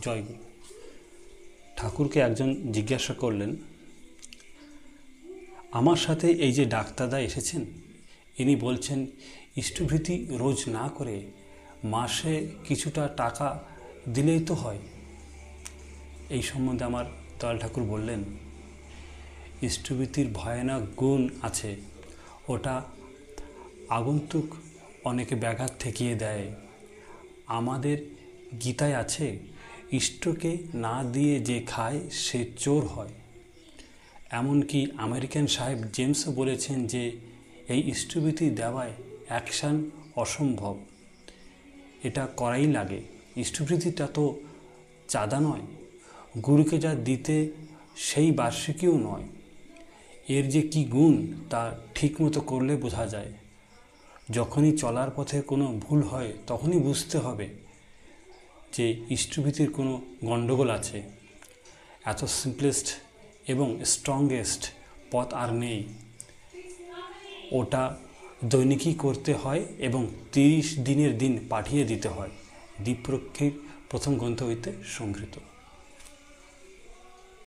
জয়গুরু। ঠাকুরকে একজন জিজ্ঞাসা করলেন, আমার সাথে এই যে ডাক্তারদা এসেছেন, ইনি বলছেন ইষ্টভৃতি রোজ না করে মাসে কিছুটা টাকা দিলেই তো হয়। এই সম্বন্ধে আমার দয়াল ঠাকুর বললেন, ইষ্টভৃতির ভয়ানক গুণ আছে। ওটা আগন্তুক অনেকে ব্যাঘাত ঠেকিয়ে দেয়। আমাদের গীতায় আছে, ইষ্টকে না দিয়ে যে খায় সে চোর হয়। এমনকি আমেরিকান সাহেব জেমসও বলেছেন যে এই ইষ্টভৃতি দেওয়ায় অ্যাকশান অসম্ভব, এটা করাই লাগে। ইষ্টভৃতিটা তো চাঁদা নয়, গুরুকে যা দিতে সেই বার্ষিকীও নয়। এর যে কি গুণ তা ঠিকমতো করলে বোঝা যায়। যখনই চলার পথে কোনো ভুল হয় তখনই বুঝতে হবে যে ইষ্টভৃতির কোনো গণ্ডগোল আছে। এত সিম্পলেস্ট এবং স্ট্রংগেস্ট পথ আর নেই। ওটা দৈনিকই করতে হয় এবং 30 দিনের দিন পাঠিয়ে দিতে হয়। দীপরক্ষীর প্রথম গ্রন্থ হইতে সংগৃহীত।